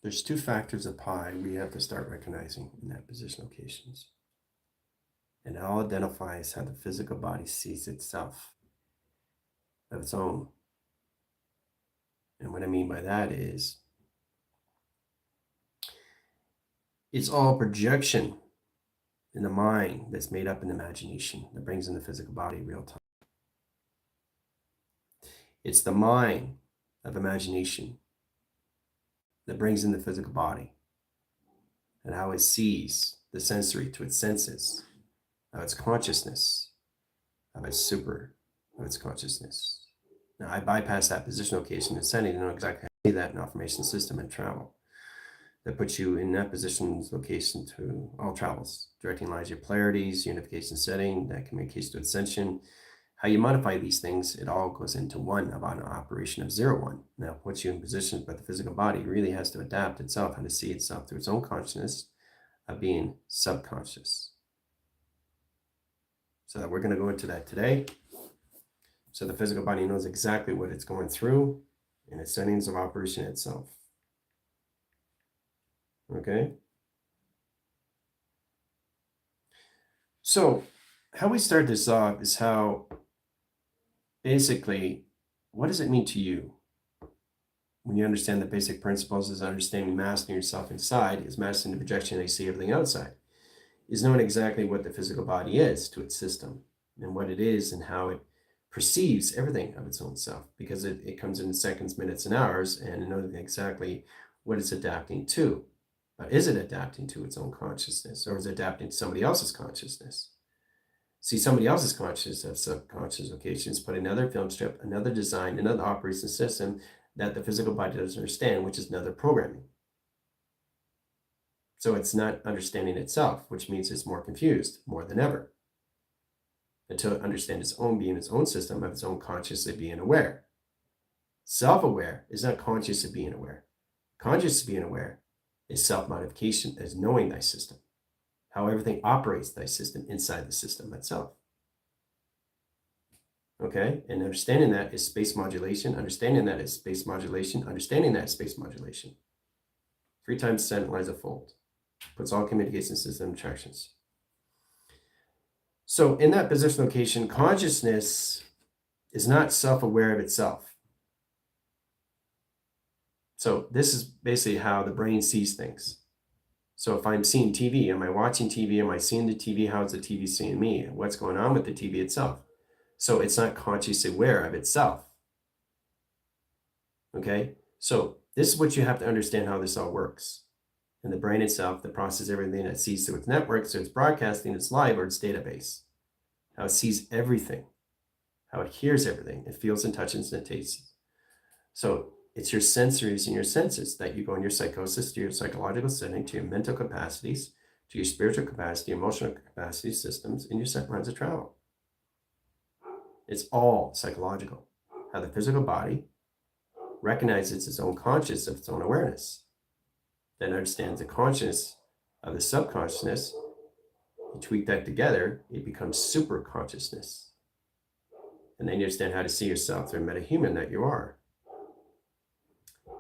There's two factors of pi we have to start recognizing in that position locations. And it all identifies how the physical body sees itself of its own. And what I mean by that is it's all projection in the mind that's made up in imagination that brings in the physical body real time. It's the mind of imagination that brings in the physical body and how it sees the sensory to its senses, of its consciousness, of its consciousness. Now, I bypass that position location and setting to know exactly how to see that in affirmation system and travel. That puts you in that position location to all travels, directing lines, your polarities, unification setting, that communicates to ascension. How you modify these things, it all goes into one about an operation of 0-1. Now, puts you in positions, but the physical body really has to adapt itself, how to see itself through its own consciousness of being subconscious. So we're going to go into that today. So the physical body knows exactly what it's going through in its settings of operation itself. Okay? So how we start this off is how basically, what does it mean to you? When you understand the basic principles is understanding mastering yourself inside, is mastering the projection they see everything outside, is knowing exactly what the physical body is to its system and what it is and how it perceives everything of its own self, because it comes in seconds, minutes, and hours, and knowing exactly what it's adapting to. But is it adapting to its own consciousness, or is it adapting to somebody else's consciousness? See, somebody else's consciousness of subconscious locations, put another film strip, another design, another operating system that the physical body doesn't understand, which is another programming. So it's not understanding itself, which means it's more confused, more than ever, until it understands its own being, its own system of its own conscious of being aware. Self-aware is not conscious of being aware. Conscious of being aware is self-modification, is knowing thy system, how everything operates thy system inside the system itself. Okay, and understanding that is space modulation, understanding that is space modulation, understanding that is space modulation. 3 times 10 lines a fold. Puts all communication system attractions. So in that position location, consciousness is not self-aware of itself. So this is basically how the brain sees things. So if I'm seeing TV, am I watching TV? Am I seeing the TV? How is the TV seeing me? What's going on with the TV itself? So it's not consciously aware of itself. Okay? So this is what you have to understand how this all works. And the brain itself that processes everything that sees through its network, so it's broadcasting, it's live, or its database. How it sees everything. How it hears everything. It feels and touches and it tastes. So it's your sensories and your senses that you go in your psychosis, to your psychological setting, to your mental capacities, to your spiritual capacity, emotional capacity systems, and your set lines of travel. It's all psychological. How the physical body recognizes its own consciousness of its own awareness. Then understands the consciousness of the subconsciousness. You tweak that together, it becomes super consciousness. And then you understand how to see yourself through metahuman that you are.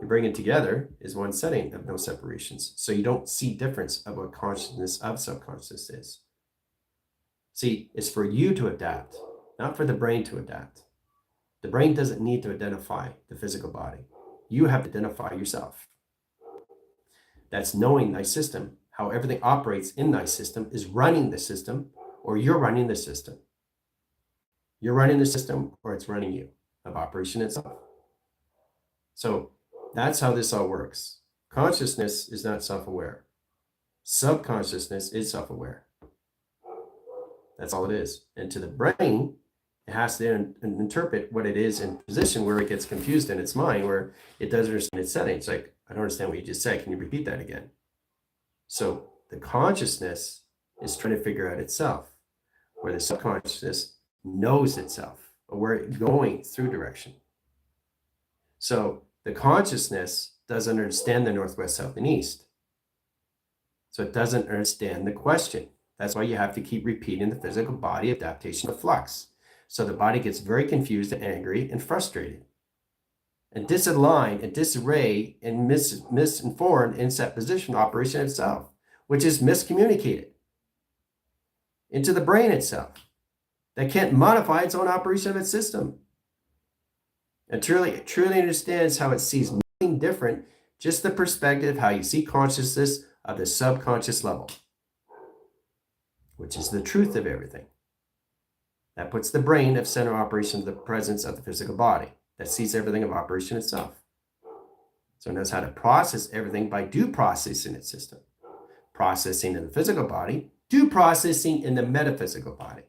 You bring it together is one setting of no separations. So you don't see difference of what consciousness of subconscious is. See, it's for you to adapt, not for the brain to adapt. The brain doesn't need to identify the physical body. You have to identify yourself. That's knowing thy system, how everything operates in thy system is running the system, or you're running the system. You're running the system, or it's running you, of operation itself. So that's how this all works. Consciousness is not self-aware. Subconsciousness is self-aware. That's all it is. And to the brain, it has to interpret what it is in position where it gets confused in its mind, where it doesn't understand its setting. It's like, I don't understand what you just said. Can you repeat that again? So the consciousness is trying to figure out itself, where the subconsciousness knows itself, or where it's going through direction. So the consciousness doesn't understand the northwest, south, and east. So it doesn't understand the question. That's why you have to keep repeating the physical body adaptation of flux. So the body gets very confused and angry and frustrated. and disaligned and disarray and misinformed in set position operation itself, which is miscommunicated into the brain itself that can't modify its own operation of its system and truly understands how it sees nothing different, just the perspective how you see consciousness of the subconscious level, which is the truth of everything. That puts the brain of center operation of the presence of the physical body that sees everything of operation itself. So it knows how to process everything by due processing its system. Processing in the physical body, due processing in the metaphysical body.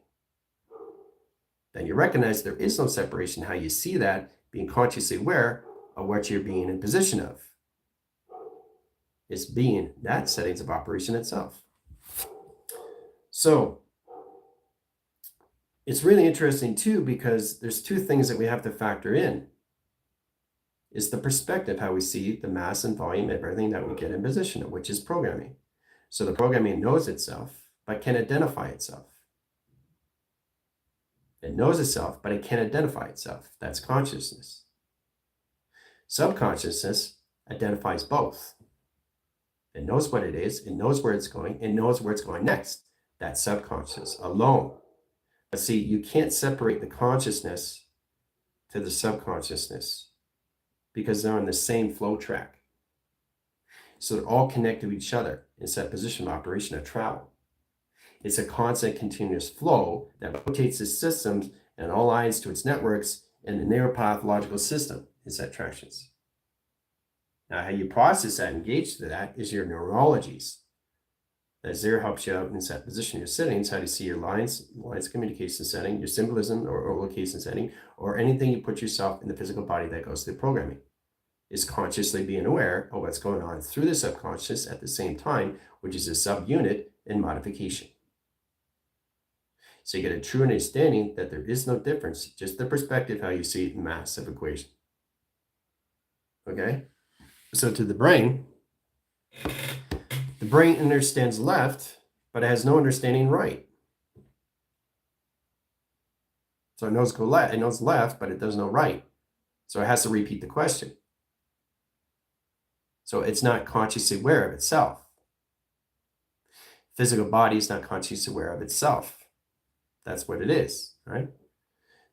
Then you recognize there is no separation, how you see that, being consciously aware of what you're being in position of. It's being that settings of operation itself. So it's really interesting too, because there's two things that we have to factor in. Is the perspective, how we see the mass and volume of everything that we get in position of, which is programming. So the programming knows itself, but can identify itself. It knows itself, but it can't identify itself. That's consciousness. Subconsciousness identifies both. It knows what it is, it knows where it's going, it knows where it's going next. That's subconscious alone. But see, you can't separate the consciousness to the subconsciousness because they're on the same flow track. So they're all connected to each other in set position of operation of travel. It's a constant continuous flow that rotates the systems and all lines to its networks in the neuropathological system in set tractions. Now, how you process that, engage to that, is your neurologies. That zero helps you out in set position, your settings, how do you see your lines of communication setting, your symbolism or location setting, or anything you put yourself in the physical body that goes through programming. Is consciously being aware of what's going on through the subconscious at the same time, which is a subunit in modification. So you get a true understanding that there is no difference, just the perspective how you see it in massive equation. Okay? So to the brain understands left, but it has no understanding right. So it knows it knows left, but it doesn't know right. So it has to repeat the question. So it's not consciously aware of itself. Physical body is not consciously aware of itself. That's what it is, right?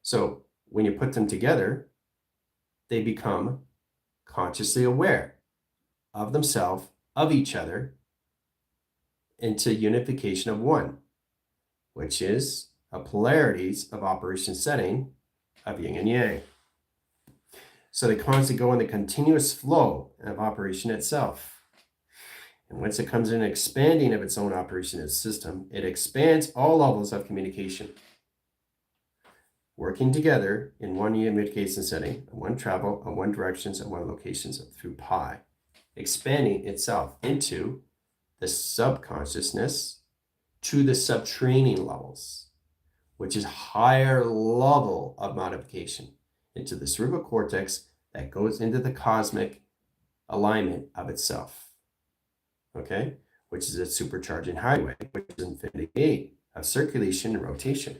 So when you put them together, they become consciously aware of themselves, of each other, into unification of one, which is a polarities of operation setting of yin and yang. So they constantly go in the continuous flow of operation itself. And once it comes in expanding of its own operation as system, it expands all levels of communication, working together in one communication setting, one travel, on one directions, and one locations through pi, expanding itself into the subconsciousness to the subtraining levels, which is higher level of modification into the cerebral cortex that goes into the cosmic alignment of itself. Okay, which is a supercharging highway, which is infinity gate of circulation and rotation.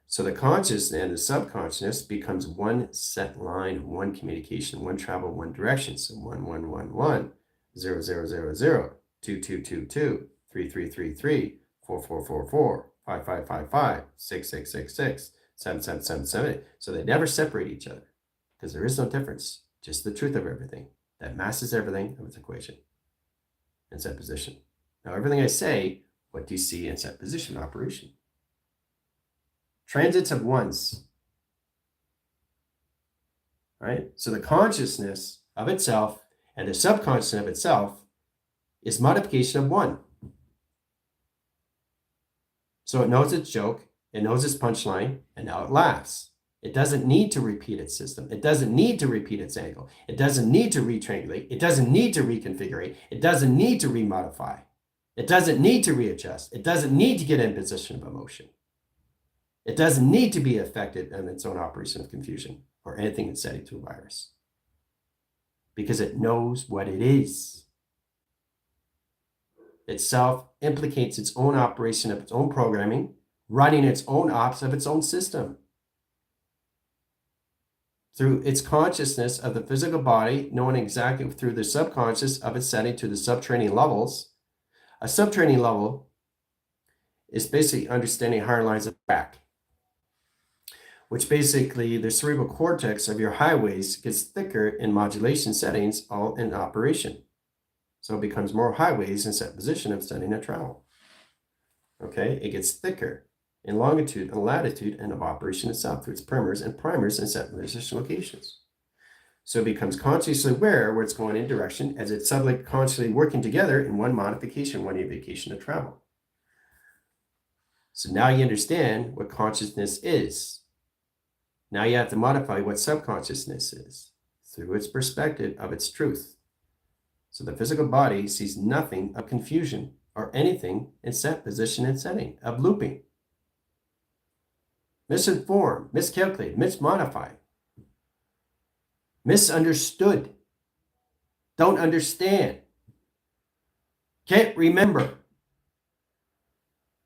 So the conscious and the subconsciousness becomes one set line, one communication, one travel, one direction. So 1, 1, 1, 1, 0, 0, 0, 0, 2, 2, 2, 2, 3, 3, 3, 3, 4, 4, 4, 4, 5, 5, 5, 5, 6, 6, 6, 6, 7, 7, 7, 7. So they never separate each other because there is no difference, just the truth of everything that masses everything of its equation in set position. Now, everything I say, what do you see in set position operation? Transits of ones, right? So the consciousness of itself and the subconsciousness of itself is modification of one. So it knows its joke, it knows its punchline, and now it laughs. It doesn't need to repeat its system. It doesn't need to repeat its angle. It doesn't need to retriangulate. It doesn't need to reconfigure. It doesn't need to remodify. It doesn't need to readjust. It doesn't need to get in position of emotion. It doesn't need to be affected in its own operation of confusion or anything it's setting to a virus because it knows what it is. Itself implicates its own operation of its own programming, running its own ops of its own system. through its consciousness of the physical body, knowing exactly through the subconscious of its setting to the subtraining levels. A subtraining level is basically understanding higher lines of back, which basically the cerebral cortex of your highways gets thicker in modulation settings, all in operation. So it becomes more highways in set position of setting a travel. Okay, it gets thicker in longitude and latitude and of operation itself through its primers and set position locations. So it becomes consciously aware where it's going in direction as it's subconsciously working together in one modification, one indication of travel. So now you understand what consciousness is. Now you have to modify what subconsciousness is through its perspective of its truth. So the physical body sees nothing of confusion or anything in set position and setting, of looping. Misinformed, miscalculated, mismodified, misunderstood, don't understand, can't remember.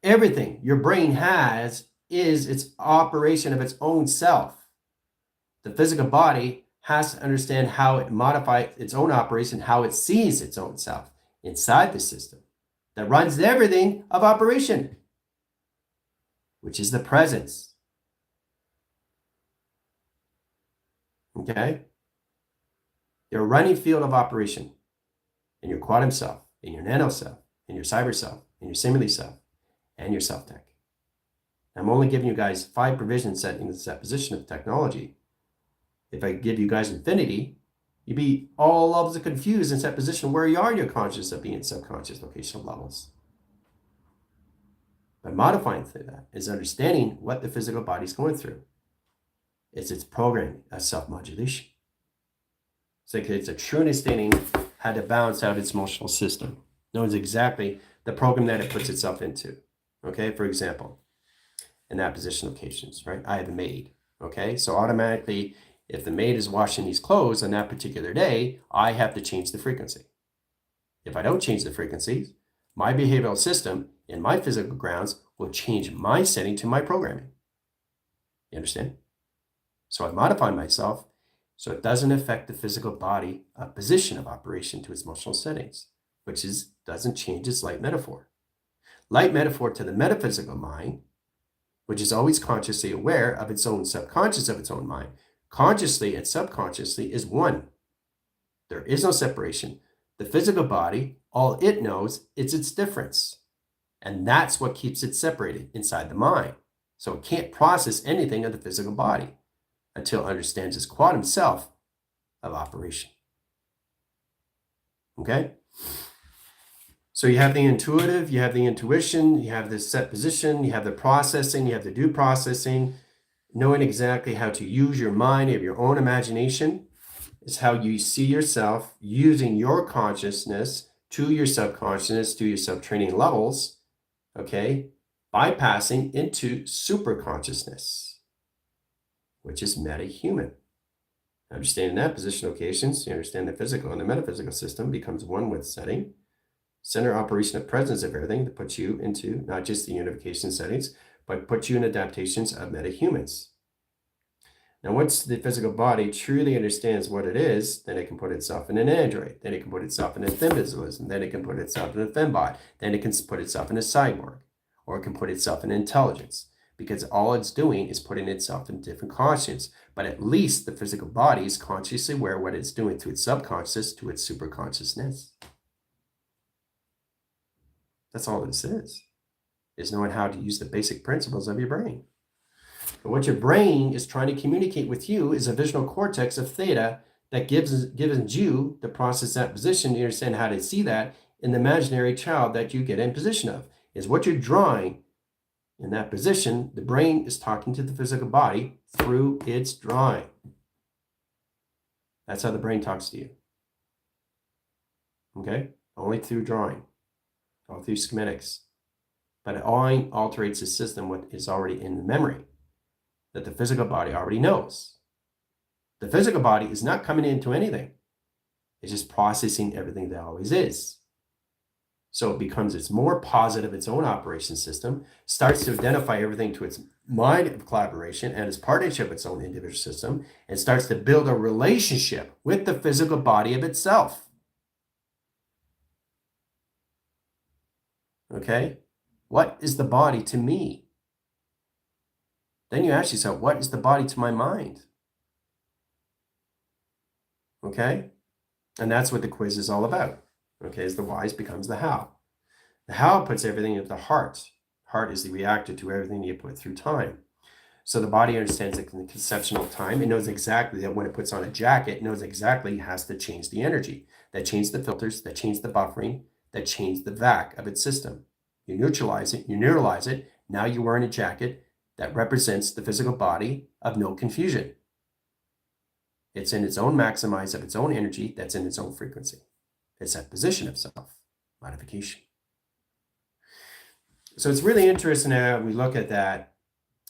Everything your brain has is its operation of its own self. The physical body has to understand how it modifies its own operation, how it sees its own self inside the system that runs everything of operation, which is the presence. Okay? Your running field of operation in your quantum self, in your nano self, in your cyber self, in your simile self, and your self-tech. I'm only giving you guys 5 provision settings, that position of technology. If I give you guys infinity, you'd be all levels of confused in that position where you are in your conscious of being subconscious locational levels. But modifying through that is understanding what the physical body is going through. It's its programming of self-modulation. So it's a true understanding how to balance out its emotional system. Knows exactly the program that it puts itself into. Okay, for example, in that position locations, right? I have a maid. Okay, so automatically, if the maid is washing these clothes on that particular day, I have to change the frequency. If I don't change the frequencies, my behavioral system in my physical grounds will change my setting to my programming. You understand? So I modify myself so it doesn't affect the physical body position of operation to its emotional settings, which doesn't change its light metaphor. Light metaphor to the metaphysical mind, which is always consciously aware of its own subconscious of its own mind, consciously and subconsciously is one. There is no separation. The physical body, all it knows is its difference. And that's what keeps it separated inside the mind. So it can't process anything of the physical body until it understands its quantum self of operation. Okay? So you have the intuitive, you have the intuition, you have the set position, you have the processing, you have the due processing. Knowing exactly how to use your mind, you have your own imagination, is how you see yourself using your consciousness to your subconsciousness, to your subtraining levels, okay, bypassing into superconsciousness, which is meta-human. Understanding that position locations, you understand the physical and the metaphysical system becomes one with setting, center operation of presence of everything that puts you into not just the unification settings, but puts you in adaptations of meta-humans. Now, once the physical body truly understands what it is, then it can put itself in an android, then it can put itself in a femvisualism, then it can put itself in a fembot, then it can put itself in a cyborg, or it can put itself in intelligence, because all it's doing is putting itself in different conscience. But at least the physical body is consciously aware of what it's doing through its subconscious to its superconsciousness. That's all this is knowing how to use the basic principles of your brain. But what your brain is trying to communicate with you is a visual cortex of theta that gives you to process that position. You understand how to see that in the imaginary child that you get in position of. Is what you're drawing in that position. The brain is talking to the physical body through its drawing. That's how the brain talks to you. Okay? Only through drawing. All through schematics. But it only alterates the system what is already in the memory that the physical body already knows. The physical body is not coming into anything. It's just processing everything that always is. So it becomes its more positive, its own operation system, starts to identify everything to its mind of collaboration and its partnership with its own individual system, and starts to build a relationship with the physical body of itself. Okay? What is the body to me? Then you ask yourself, what is the body to my mind? Okay? And that's what the quiz is all about. Okay, as the whys becomes the how. The how puts everything into the heart. Heart is the reactor to everything you put through time. So the body understands the conception of time. It knows exactly that when it puts on a jacket, it knows exactly it has to change the energy. That change the filters, that change the buffering, that change the vac of its system. You neutralize it, you neuralize it. Now you're wearing a jacket that represents the physical body of no confusion. It's in its own maximize of its own energy that's in its own frequency. It's that position of self modification. So it's really interesting how we look at that,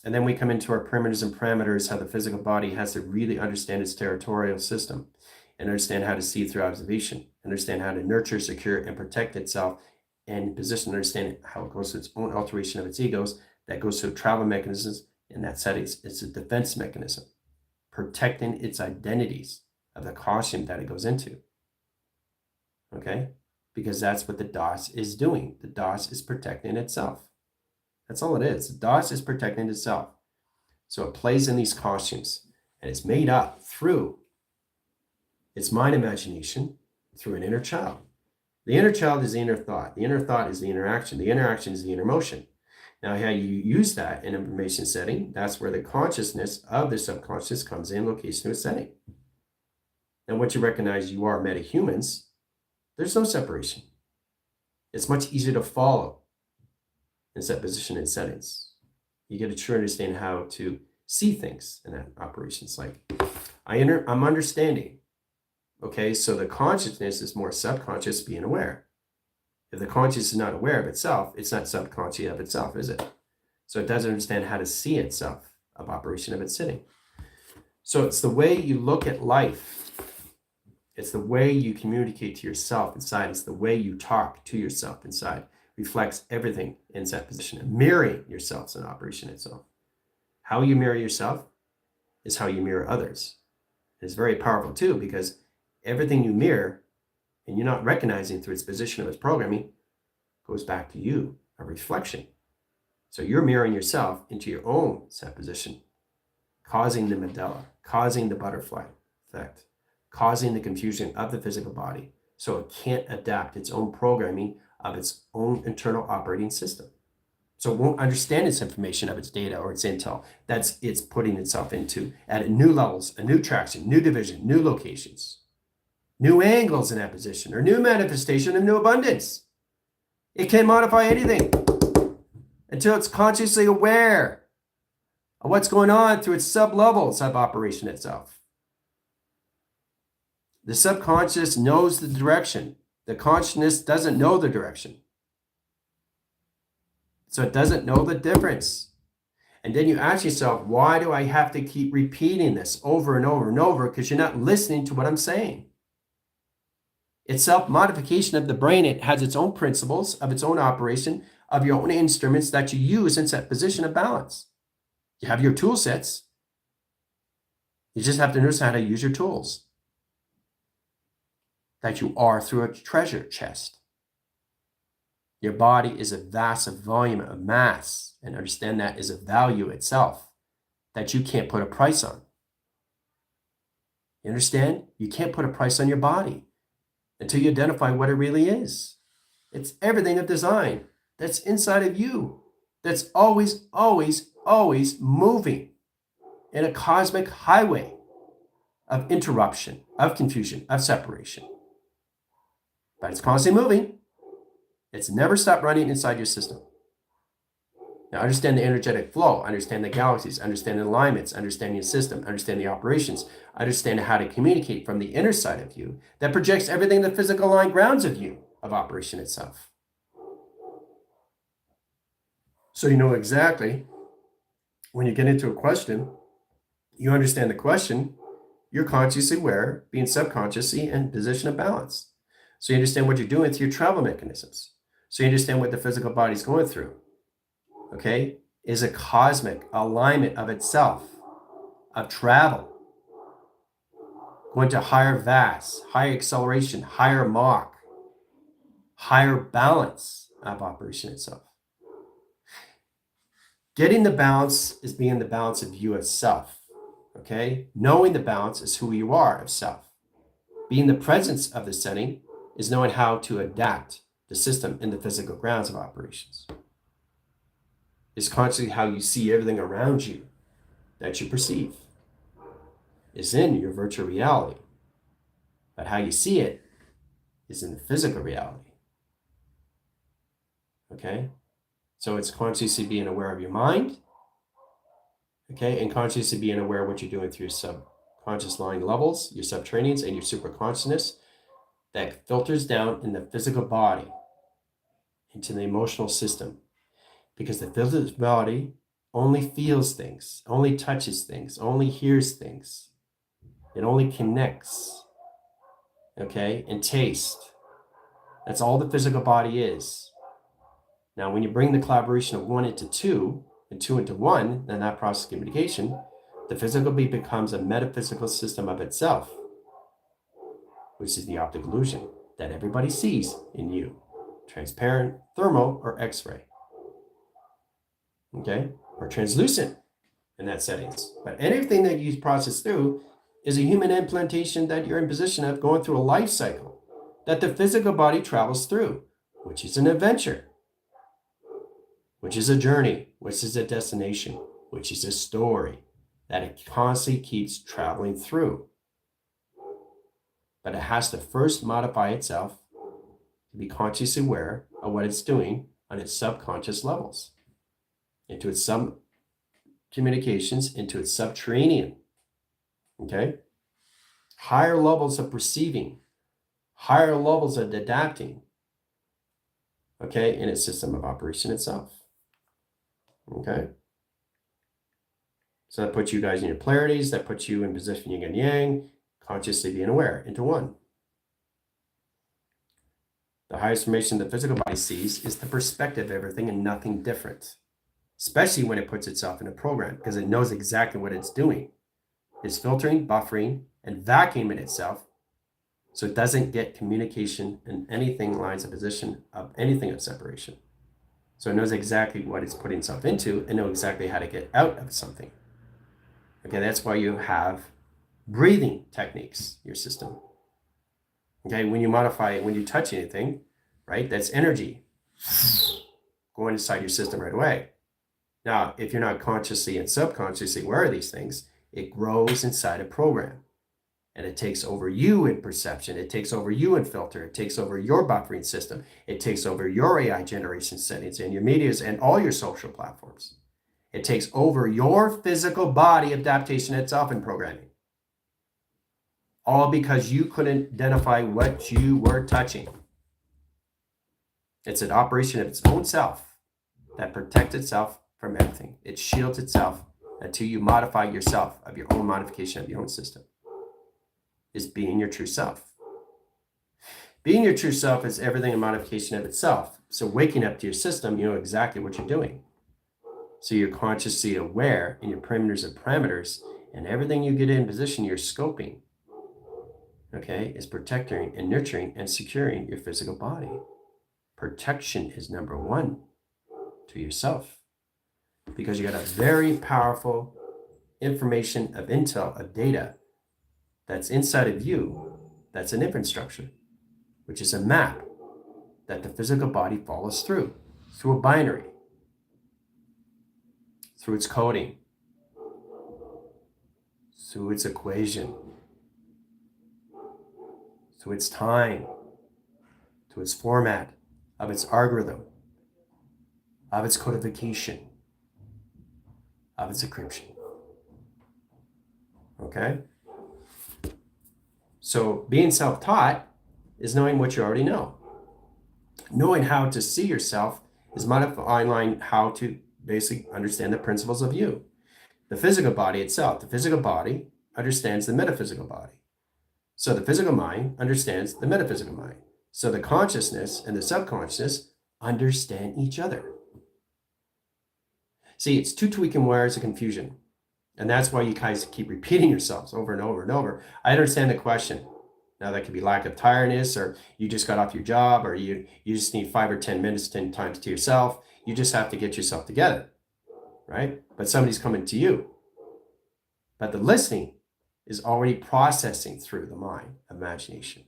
and then we come into our perimeters and parameters, how the physical body has to really understand its territorial system and understand how to see through observation, understand how to nurture, secure, and protect itself, and position, understand how it goes to its own alteration of its egos, that goes to travel mechanisms, and that settings, it's a defense mechanism, protecting its identities of the costume that it goes into. Okay? Because that's what the DOS is doing. The DOS is protecting itself. That's all it is. The DOS is protecting itself. So it plays in these costumes, and it's made up through its mind imagination, through an inner child. The inner child is the inner thought. The inner thought is the interaction. The interaction is the inner motion. Now, how you use that in information setting, that's where the consciousness of the subconscious comes in, location to a setting. And once you recognize you are metahumans, there's no separation. It's much easier to follow in set position and settings. You get a true understanding how to see things in that operation. It's like, I'm understanding. Okay, so the consciousness is more subconscious being aware. If the conscious is not aware of itself, it's not subconscious of itself, is it? So it doesn't understand how to see itself of operation of its sitting. So it's the way you look at life. It's the way you communicate to yourself inside. It's the way you talk to yourself inside. Reflects everything in that position. And mirroring yourself in operation itself. How you mirror yourself is how you mirror others. It's very powerful too, because everything you mirror and you're not recognizing through its position of its programming goes back to you, a reflection. So you're mirroring yourself into your own set position, causing the Mandela, causing the butterfly effect, causing the confusion of the physical body, so it can't adapt its own programming of its own internal operating system. So it won't understand its information of its data or its intel that's it's putting itself into at new levels, a new traction, new division, new locations, new angles in that position, or new manifestation of new abundance. It can't modify anything until it's consciously aware of what's going on through its sub-level, sub-operation itself. The subconscious knows the direction. The consciousness doesn't know the direction. So it doesn't know the difference. And then you ask yourself, why do I have to keep repeating this over and over and over? Because you're not listening to what I'm saying. It's self-modification of the brain. It has its own principles of its own operation, of your own instruments that you use in set position of balance. You have your tool sets. You just have to notice how to use your tools. That you are through a treasure chest. Your body is a vast volume of mass, and understand that is a value itself that you can't put a price on. You understand? You can't put a price on your body until you identify what it really is. It's everything of design that's inside of you, that's always, always, always moving in a cosmic highway of interruption, of confusion, of separation. But it's constantly moving. It's never stopped running inside your system. Now, understand the energetic flow, understand the galaxies, understand the alignments, understand your system, understand the operations, understand how to communicate from the inner side of you that projects everything the physical line grounds of you, of operation itself. So you know exactly when you get into a question, you understand the question, you're consciously aware, being subconsciously in position of balance. So you understand what you're doing with your travel mechanisms. So you understand what the physical body is going through, okay, is a cosmic alignment of itself, of travel, going to higher VAS, higher acceleration, higher Mach, higher balance of operation itself. Getting the balance is being the balance of you as self, okay? Knowing the balance is who you are of self. Being the presence of the setting is knowing how to adapt the system in the physical grounds of operations. It's consciously how you see everything around you that you perceive. Is in your virtual reality. But how you see it is in the physical reality. Okay? So it's consciously being aware of your mind, okay, and consciously being aware of what you're doing through your subconscious line levels, your subtrainings, and your superconsciousness that filters down in the physical body into the emotional system. Because the physical body only feels things, only touches things, only hears things. It only connects, okay, and taste. That's all the physical body is. Now, when you bring the collaboration of 1 into 2 and 2 into 1, then that process of communication, the physical becomes a metaphysical system of itself, which is the optic illusion that everybody sees in you. Transparent, thermal, or X-ray. Okay? Or translucent in that settings. But anything that you process through is a human implantation that you're in position of going through a life cycle that the physical body travels through, which is an adventure, which is a journey, which is a destination, which is a story that it constantly keeps traveling through. But it has to first modify itself to be consciously aware of what it's doing on its subconscious levels, into its sub-communications, into its subterranean, okay? Higher levels of perceiving, higher levels of adapting, okay, in its system of operation itself. Okay, so that puts you guys in your polarities, that puts you in position yin and yang, consciously being aware into one. The highest information the physical body sees is the perspective of everything and nothing different, especially when it puts itself in a program, because it knows exactly what it's doing. It's filtering, buffering, and vacuuming itself so it doesn't get communication in anything lines of position of anything of separation. So it knows exactly what it's putting itself into and knows exactly how to get out of something. Okay, that's why you have breathing techniques, your system. Okay, when you modify it, when you touch anything, right, that's energy going inside your system right away. Now, if you're not consciously and subconsciously aware of these things, it grows inside a program. And it takes over you in perception. It takes over you in filter. It takes over your buffering system. It takes over your AI generation settings and your medias and all your social platforms. It takes over your physical body adaptation itself in programming. All because you couldn't identify what you were touching. It's an operation of its own self that protects itself from everything. It shields itself until you modify yourself of your own modification of your own system. Is being your true self. Being your true self is everything a modification of itself. So waking up to your system, you know exactly what you're doing. So you're consciously aware in your perimeters and parameters, and everything you get in position, you're scoping, okay, is protecting and nurturing and securing your physical body. Protection is number one to yourself, because you got a very powerful information of intel, of data that's inside of you, that's an infrastructure, which is a map that the physical body follows through a binary, through its coding, through its equation, through its time, to its format, of its algorithm, of its codification, of its encryption. Okay? So being self-taught is knowing what you already know. Knowing how to see yourself is modifying how to basically understand the principles of you. The physical body itself, the physical body understands the metaphysical body. So the physical mind understands the metaphysical mind. So the consciousness and the subconsciousness understand each other. See, it's two tweaking wires of confusion. And that's why you guys keep repeating yourselves over and over and over. I understand the question. Now, that could be lack of tiredness, or you just got off your job, or you just need 5 or 10 minutes, 10 times to yourself. You just have to get yourself together, right? But somebody's coming to you. But the listening is already processing through the mind, imagination.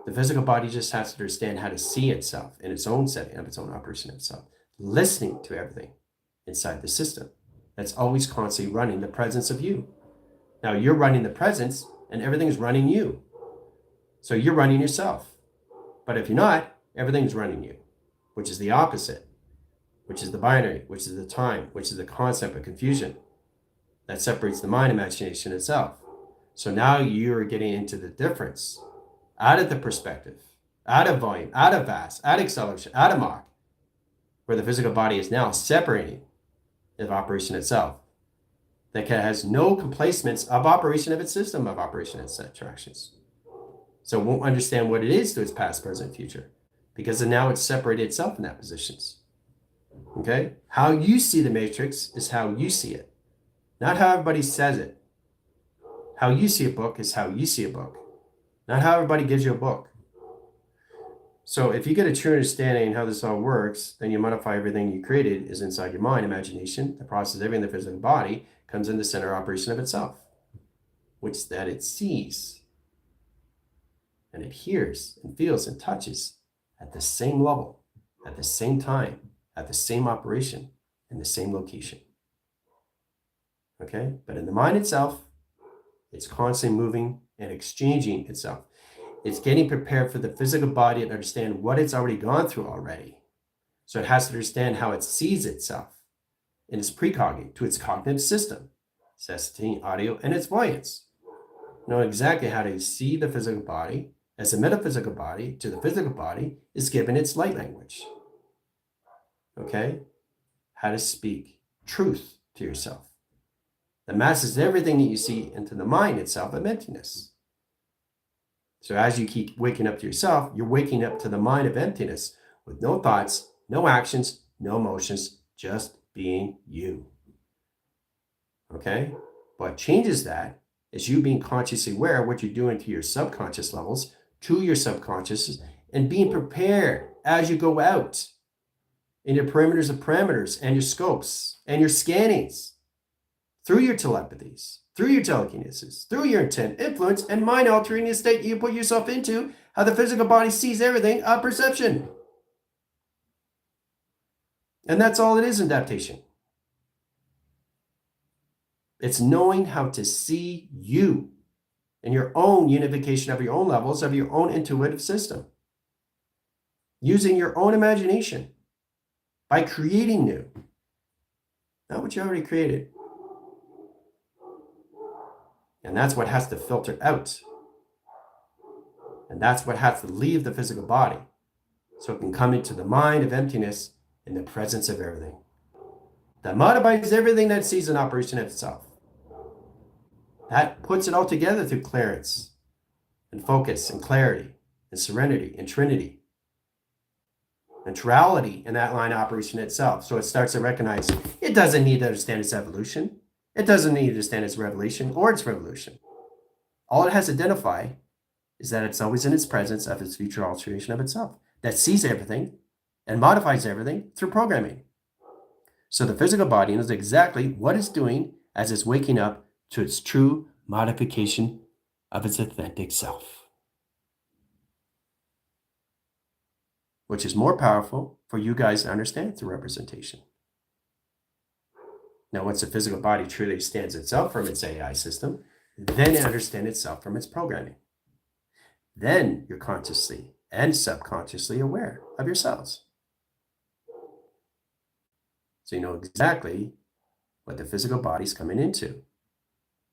The physical body just has to understand how to see itself in its own setting of its own operation of itself, listening to everything inside the system that's always constantly running the presence of you. Now, you're running the presence, and everything's running you. So you're running yourself. But if you're not, everything's running you, which is the opposite, which is the binary, which is the time, which is the concept of confusion that separates the mind, imagination itself. So now you're getting into the difference, out of the perspective, out of volume, out of vast, out of acceleration, out of Mach, where the physical body is now separating of operation itself, that has no complacements of operation of its system of operation and attractions. So it won't understand what it is to its past, present, future, because now it's separated itself in that positions. Okay? How you see the matrix is how you see it, not how everybody says it. How you see a book is how you see a book, not how everybody gives you a book. So if you get a true understanding how this all works, then you modify everything you created is inside your mind, imagination, the process, everything in the physical body comes in the center operation of itself, which that it sees and it hears and feels and touches at the same level, at the same time, at the same operation, in the same location. Okay? But in the mind itself, it's constantly moving and exchanging itself. It's getting prepared for the physical body to understand what it's already gone through already. So it has to understand how it sees itself in its precognitive, to its cognitive system, sensitivity, audio, and its voyance. Know exactly how to see the physical body as a metaphysical body to the physical body is given its light language. Okay? How to speak truth to yourself. That masses everything that you see into the mind itself of emptiness. So as you keep waking up to yourself, you're waking up to the mind of emptiness with no thoughts, no actions, no emotions, just being you. Okay? What changes that is you being consciously aware of what you're doing to your subconscious levels, to your subconscious, and being prepared as you go out in your perimeters of parameters and your scopes and your scannings through your telepathies, through your telekinesis, through your intent, influence, and mind-altering state you put yourself into, how the physical body sees everything of perception. And that's all it is in adaptation. It's knowing how to see you and your own unification of your own levels of your own intuitive system. Using your own imagination by creating new. Not what you already created. And that's what has to filter out. And that's what has to leave the physical body so it can come into the mind of emptiness in the presence of everything. That modifies everything that sees an operation of itself. That puts it all together through clearance and focus and clarity and serenity and trinity and trality in that line of operation itself. So it starts to recognize it doesn't need to understand its evolution. It doesn't need to understand its revelation or its revolution. All it has to identify is that it's always in its presence of its future alteration of itself that sees everything and modifies everything through programming. So the physical body knows exactly what it's doing as it's waking up to its true modification of its authentic self, which is more powerful for you guys to understand through representation. Now, once the physical body truly stands itself from its AI system, then it understands itself from its programming. Then you're consciously and subconsciously aware of yourselves. So you know exactly what the physical body's coming into.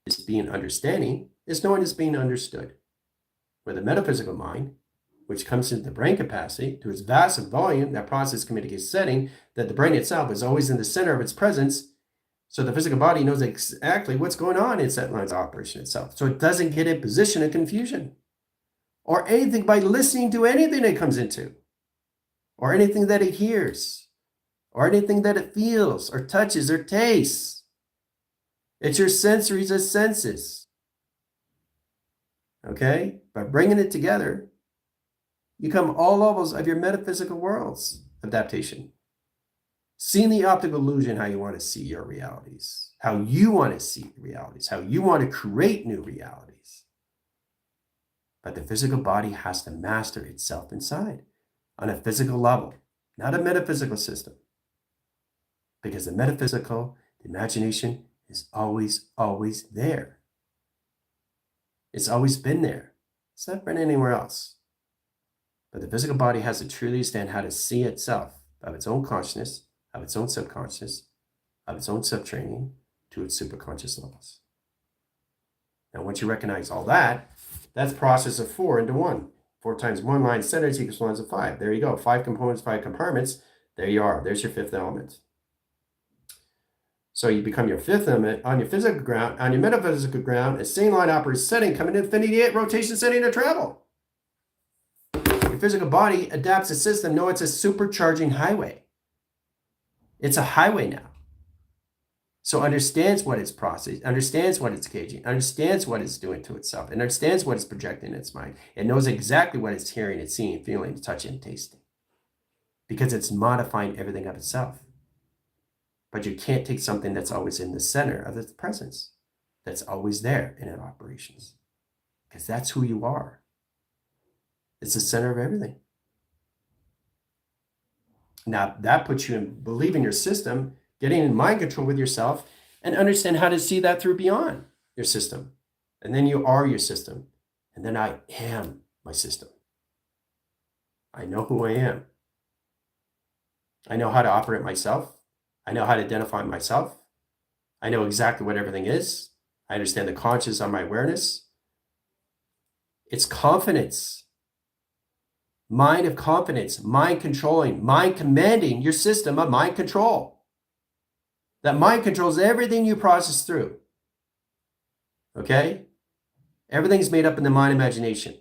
It's being understanding is knowing it's being understood. Where the metaphysical mind, which comes into the brain capacity to its vast volume, that process communicates setting, that the brain itself is always in the center of its presence. So the physical body knows exactly what's going on in that line's operation itself. So it doesn't get in position of confusion or anything by listening to anything it comes into. or anything that it hears, or anything that it feels, or touches, or tastes. It's your sensories as senses. Okay? By bringing it together, you come all levels of your metaphysical worlds adaptation. Seeing the optical illusion, how you want to see your realities, how you want to see realities, how you want to create new realities. But the physical body has to master itself inside on a physical level, not a metaphysical system. Because the metaphysical, the imagination is always, always there. It's always been there. It's not been anywhere else. But the physical body has to truly understand how to see itself, of its own consciousness, of its own subconscious, of its own subtraining, to its superconscious levels. Now, once you recognize all that, that's process of 4 into 1. 4 times 1 line centers equals 1 of 5. There you go. 5 components, 5 compartments. There you are. There's your 5th element. So you become your 5th element on your physical ground, on your metaphysical ground, a same line operator setting, coming to infinity 8, rotation setting to travel. Your physical body adapts the system. No, it's a supercharging highway. It's a highway now. So understands what it's processing, understands what it's gauging, understands what it's doing to itself, and understands what it's projecting in its mind. It knows exactly what it's hearing and seeing, feeling, touching, and tasting. Because it's modifying everything of itself. But you can't take something that's always in the center of its presence, that's always there in its operations. Because that's who you are. It's the center of everything. Now, that puts you in believing your system, getting in mind control with yourself, and understand how to see that through beyond your system. And then you are your system. And then I am my system. I know who I am. I know how to operate myself. I know how to identify myself. I know exactly what everything is. I understand the conscious of my awareness. It's confidence. Mind of confidence, mind controlling, mind commanding your system of mind control. That mind controls everything you process through. Okay? Everything's made up in the mind imagination.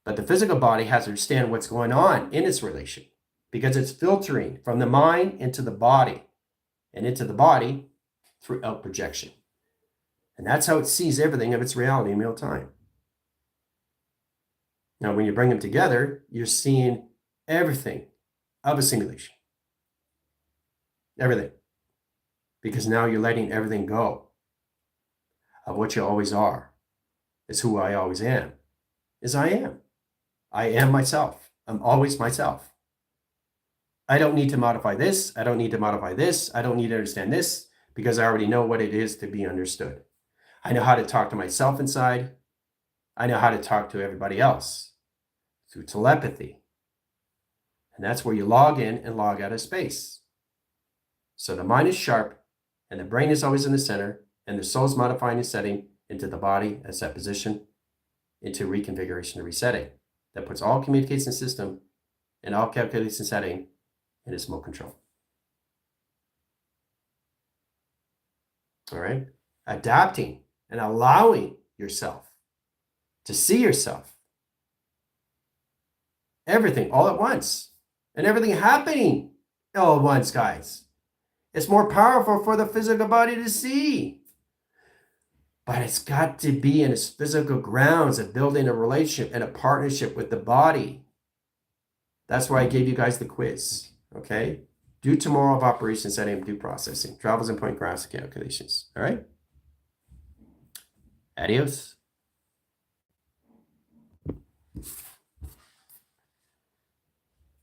But the physical body has to understand what's going on in its relation because it's filtering from the mind into the body and into the body through out projection. And that's how it sees everything of its reality in real time. Now, when you bring them together, you're seeing everything of a simulation. Everything. Because now you're letting everything go of what you always are. It's who I always am. Is I am. I am myself. I'm always myself. I don't need to modify this. I don't need to modify this. I don't need to understand this because I already know what it is to be understood. I know how to talk to myself inside. I know how to talk to everybody else through telepathy. And that's where you log in and log out of space. So the mind is sharp and the brain is always in the center and the soul is modifying the setting into the body as that position into reconfiguration and resetting. That puts all communication system and all calculation setting in its remote control. All right? Adapting and allowing yourself to see yourself. Everything all at once. And everything happening all at once, guys. It's more powerful for the physical body to see. But it's got to be in its physical grounds of building a relationship and a partnership with the body. That's why I gave you guys the quiz. Okay? Do tomorrow of operation setting, do processing. Travels and point graphs and calculations. All right? Adios.